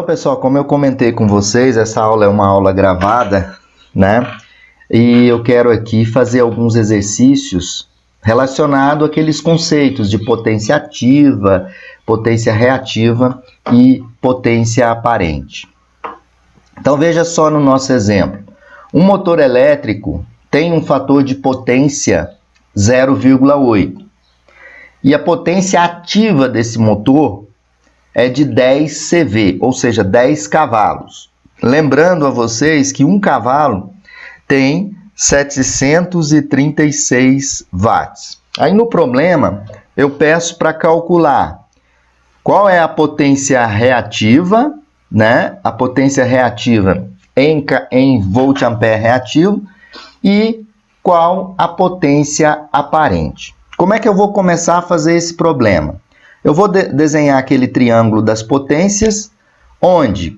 Então, pessoal, como eu comentei com vocês, essa aula é uma aula gravada, né? E eu quero aqui fazer alguns exercícios relacionados àqueles conceitos de potência ativa, potência reativa e potência aparente. Então, veja só no nosso exemplo. Um motor elétrico tem um fator de potência 0,8. E a potência ativa desse motor é de 10 CV, ou seja, 10 cavalos. Lembrando a vocês que um cavalo tem 736 watts. Aí no problema, eu peço para calcular qual é a potência reativa, né? A potência reativa em volt-ampere reativo e qual a potência aparente. Como é que eu vou começar a fazer esse problema? Eu vou desenhar aquele triângulo das potências, onde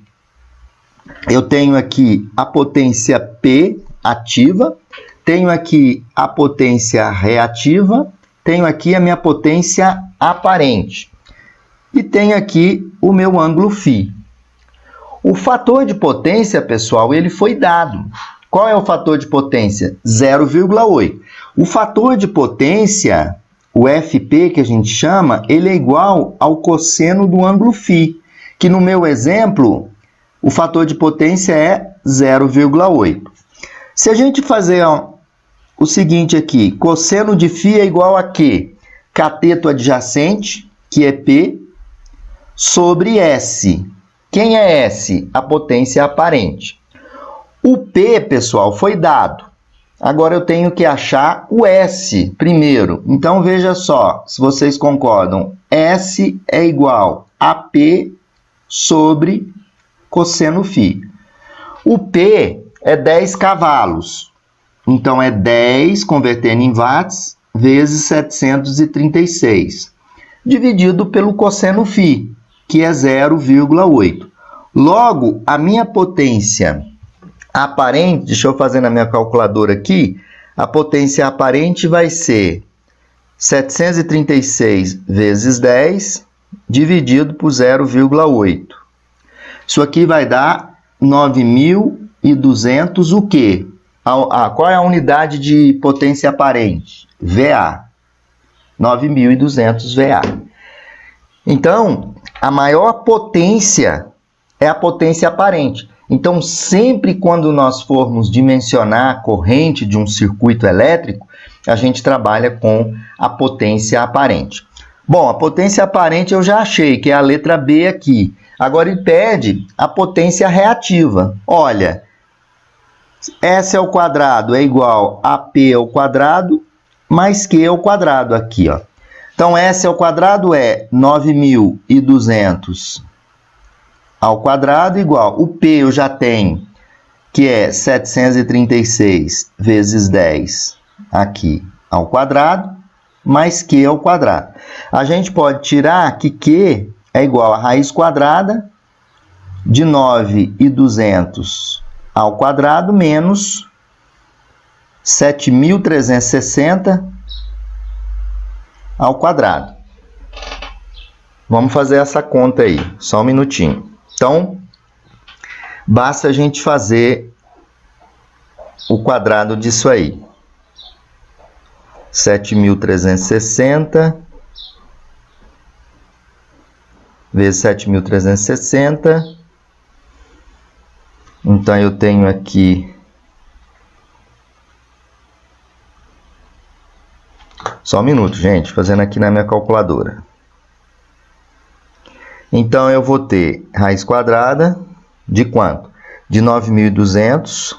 eu tenho aqui a potência P ativa, tenho aqui a potência reativa, tenho aqui a minha potência aparente e tenho aqui o meu ângulo φ. O fator de potência, pessoal, ele foi dado. Qual é o fator de potência? 0,8. O fator de potência, o FP que a gente chama, ele é igual ao cosseno do ângulo φ, que no meu exemplo, o fator de potência é 0,8. Se a gente fazer o seguinte aqui, cosseno de φ é igual a quê? Cateto adjacente, que é P, sobre S. Quem é S? A potência aparente. O P, pessoal, foi dado. Agora eu tenho que achar o S primeiro. Então, veja só, se vocês concordam, S é igual a P sobre cosseno φ. O P é 10 cavalos. Então, é 10, convertendo em watts, vezes 736, dividido pelo cosseno φ, que é 0,8. Logo, a minha potência aparente, deixa eu fazer na minha calculadora aqui, a potência aparente vai ser 736 vezes 10 dividido por 0,8. Isso aqui vai dar 9.200 o quê? Qual é a unidade de potência aparente? VA. 9.200 VA. Então, a maior potência é a potência aparente. Então, sempre quando nós formos dimensionar a corrente de um circuito elétrico, a gente trabalha com a potência aparente. Bom, a potência aparente eu já achei, que é a letra B aqui. Agora ele pede a potência reativa. Olha, S ao quadrado é igual a P ao quadrado mais Q ao quadrado aqui, ó. Então, S ao quadrado é 9.200 ao quadrado igual. O P eu já tenho, que é 736 vezes 10 aqui ao quadrado, mais Q ao quadrado. A gente pode tirar que Q é igual a raiz quadrada de 9.200 ao quadrado menos 7.360 ao quadrado. Vamos fazer essa conta aí, só um minutinho. Então, basta a gente fazer o quadrado disso aí. 7.360 vezes 7.360. Então, eu tenho aqui... Só um minuto, gente, fazendo aqui na minha calculadora. Então, eu vou ter raiz quadrada de quanto? De 9.200.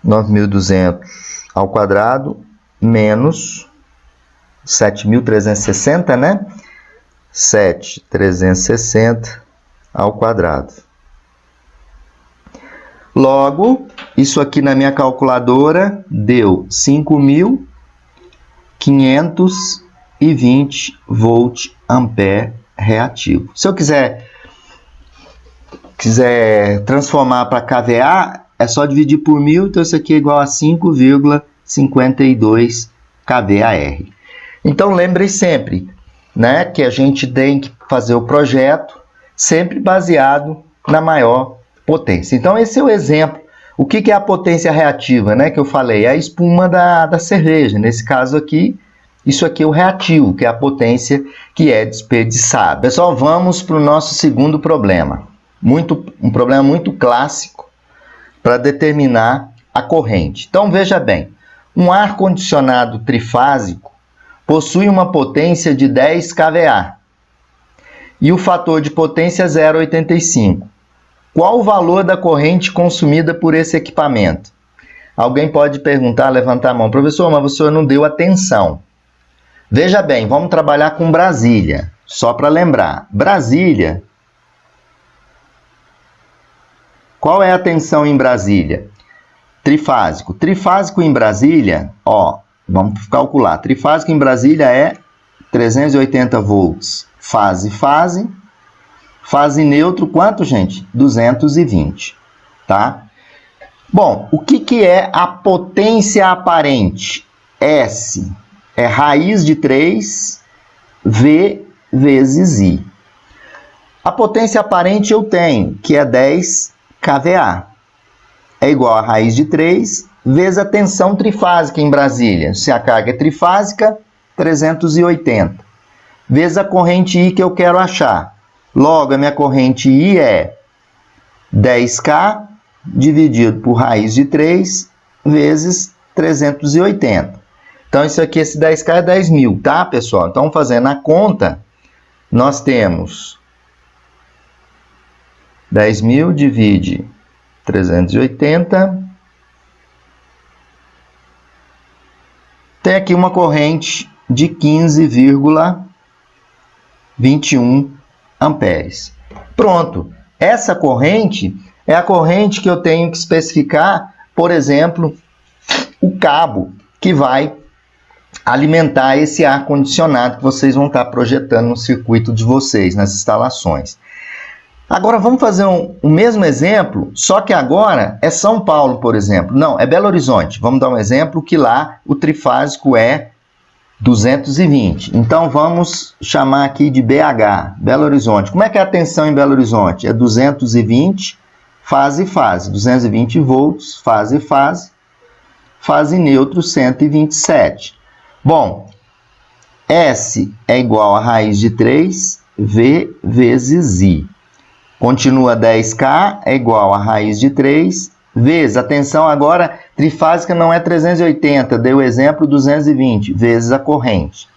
9.200 ao quadrado menos 7.360, né? 7.360 ao quadrado. Logo, isso aqui na minha calculadora deu 5.520 volt-ampere reativo. Se eu quiser transformar para kVA, é só dividir por 1.000, então isso aqui é igual a 5,52 kVAR. Então lembre sempre, né, que a gente tem que fazer o projeto, sempre baseado na maior potência. Então, esse é o exemplo. O que é a potência reativa, né, que eu falei? É a espuma da cerveja. Nesse caso aqui, isso aqui é o reativo, que é a potência que é desperdiçada. Pessoal, vamos para o nosso segundo problema. Um problema muito clássico para determinar a corrente. Então, veja bem. Um ar-condicionado trifásico possui uma potência de 10 kVA e o fator de potência é 0,85. Qual o valor da corrente consumida por esse equipamento? Alguém pode perguntar, levantar a mão. Professor, mas o senhor não deu atenção. Veja bem, vamos trabalhar com Brasília. Só para lembrar. Brasília. Qual é a tensão em Brasília? Trifásico. Trifásico em Brasília, ó, vamos calcular. Trifásico em Brasília é 380 volts. Fase. Fase neutro, quanto, gente? 220, tá? Bom, o que é a potência aparente? S é raiz de 3, V vezes I. A potência aparente eu tenho, que é 10 kVA. É igual a raiz de 3 vezes a tensão trifásica em Brasília. Se a carga é trifásica, 380. Vezes a corrente I que eu quero achar. Logo, a minha corrente I é 10K dividido por raiz de 3 vezes 380. Então, isso aqui, esse 10K é 10.000, tá, pessoal? Então, fazendo a conta, nós temos 10.000 divide 380. Tem aqui uma corrente de 15,21 amperes. Pronto. Essa corrente é a corrente que eu tenho que especificar, por exemplo, o cabo que vai alimentar esse ar-condicionado que vocês vão estar projetando no circuito de vocês, nas instalações. Agora vamos fazer o mesmo exemplo, só que agora é São Paulo, por exemplo. Não, é Belo Horizonte. Vamos dar um exemplo que lá o trifásico é 220. Então vamos chamar aqui de BH, Belo Horizonte. Como é que é a tensão em Belo Horizonte? É 220, fase. 220 volts, fase. Fase neutro, 127. Bom, S é igual a raiz de 3, V vezes I. Continua 10K é igual a raiz de 3 vezes, atenção agora, trifásica não é 380, dei o exemplo 220, vezes a corrente.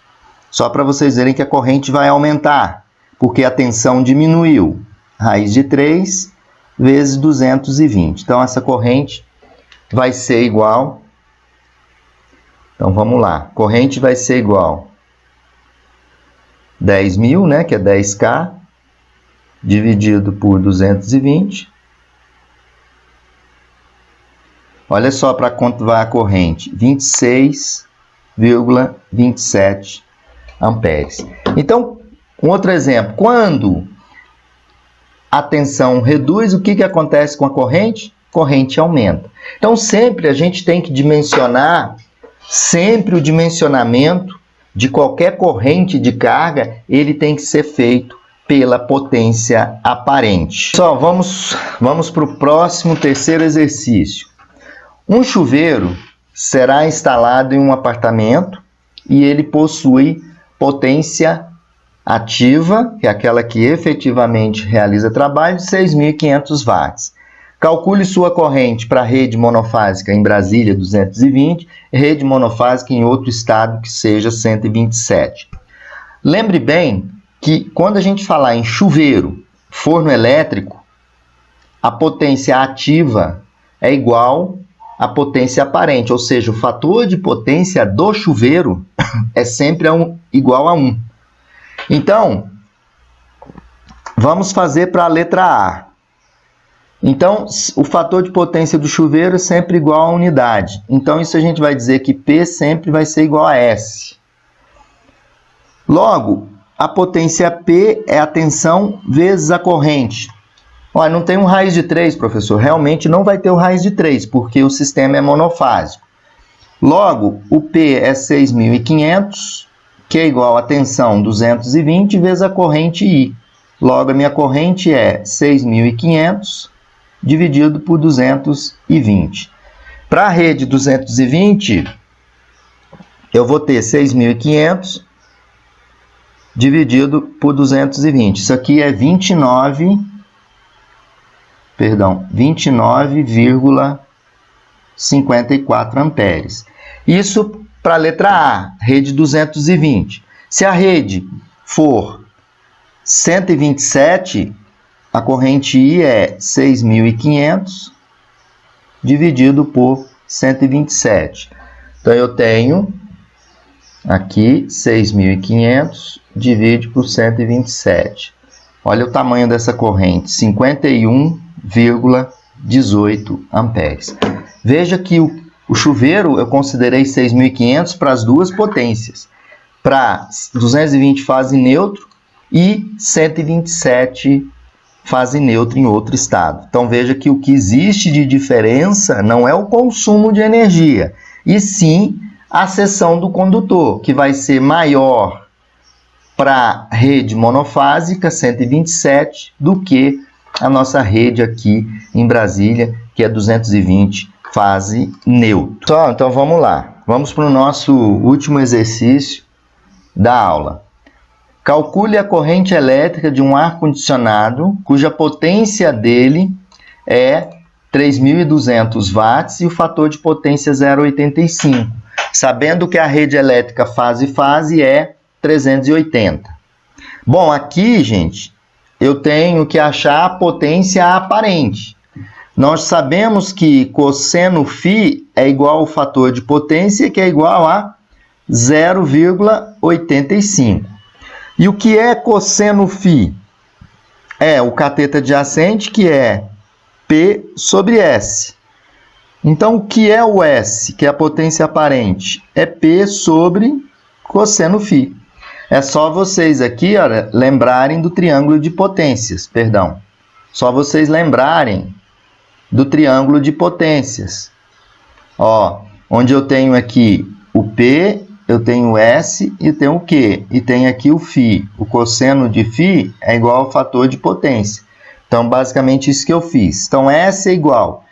Só para vocês verem que a corrente vai aumentar, porque a tensão diminuiu. Raiz de 3 vezes 220. Então, essa corrente vai ser igual... Então, vamos lá. Corrente vai ser igual 10.000, né, que é 10K, dividido por 220. Olha só para quanto vai a corrente. 26,27 amperes. Então, um outro exemplo. Quando a tensão reduz, o que acontece com a corrente? A corrente aumenta. Então, sempre a gente tem que dimensionar, sempre o dimensionamento de qualquer corrente de carga, ele tem que ser feito pela potência aparente. Pessoal, vamos para o próximo, terceiro exercício. Um chuveiro será instalado em um apartamento e ele possui potência ativa, que é aquela que efetivamente realiza trabalho, de 6.500 watts. Calcule sua corrente para rede monofásica em Brasília, 220, e rede monofásica em outro estado que seja 127. Lembre bem que quando a gente falar em chuveiro, forno elétrico, a potência ativa é igual à potência aparente, ou seja, o fator de potência do chuveiro é sempre igual a 1. Então, vamos fazer para a letra A. Então, o fator de potência do chuveiro é sempre igual a unidade. Então, isso a gente vai dizer que P sempre vai ser igual a S. Logo, a potência P é a tensão vezes a corrente. Olha, não tem um raiz de 3, professor. Realmente não vai ter o raiz de 3, porque o sistema é monofásico. Logo, o P é 6.500, que é igual a tensão 220 vezes a corrente I. Logo, a minha corrente é 6.500 dividido por 220. Para a rede 220, eu vou ter 6.500 dividido por 220. Isso aqui é 29,54 amperes. Isso para a letra A, rede 220. Se a rede for 127, a corrente I é 6.500 dividido por 127. Então, eu tenho aqui 6.500 divide por 127. Olha o tamanho dessa corrente, 51,18 amperes. Veja que o chuveiro eu considerei 6.500 para as duas potências. Para 220 fase neutro e 127 fase neutra em outro estado. Então, veja que o que existe de diferença não é o consumo de energia, e sim a seção do condutor, que vai ser maior para a rede monofásica, 127, do que a nossa rede aqui em Brasília, que é 220 fase neutra. Então, vamos lá. Vamos para o nosso último exercício da aula. Calcule a corrente elétrica de um ar-condicionado cuja potência dele é 3.200 watts e o fator de potência 0,85, sabendo que a rede elétrica fase é 380. Bom, aqui, gente, eu tenho que achar a potência aparente. Nós sabemos que cosseno φ é igual ao fator de potência, que é igual a 0,85. E o que é cosseno φ? É o cateto adjacente, que é P sobre S. Então, o que é o S, que é a potência aparente? É P sobre cosseno φ. É só vocês aqui, olha, lembrarem do triângulo de potências, perdão. Só vocês lembrarem do triângulo de potências. Ó, onde eu tenho aqui o P, eu tenho o S e tenho o Q. E tem aqui o φ. O cosseno de φ é igual ao fator de potência. Então, basicamente, isso que eu fiz. Então, S é igual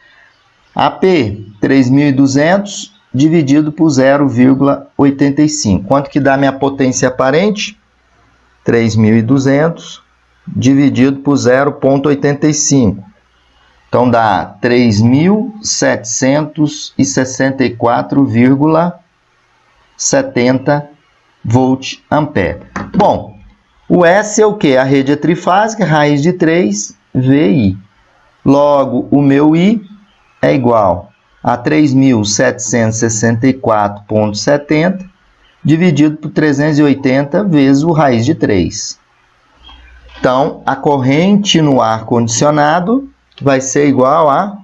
a P, 3.200, dividido por 0,85. Quanto que dá minha potência aparente? 3.200 dividido por 0,85. Então, dá 3.764,70 volt-ampere. Bom, o S é o quê? A rede é trifásica, raiz de 3, VI. Logo, o meu I é igual a 3.764,70 dividido por 380 vezes o raiz de 3. Então, a corrente no ar-condicionado vai ser igual a,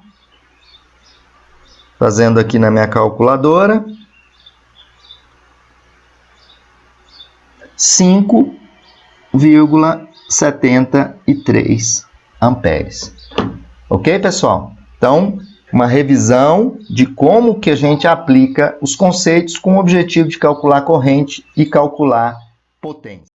fazendo aqui na minha calculadora, 5,73 amperes. Ok, pessoal? Então, uma revisão de como que a gente aplica os conceitos com o objetivo de calcular corrente e calcular potência.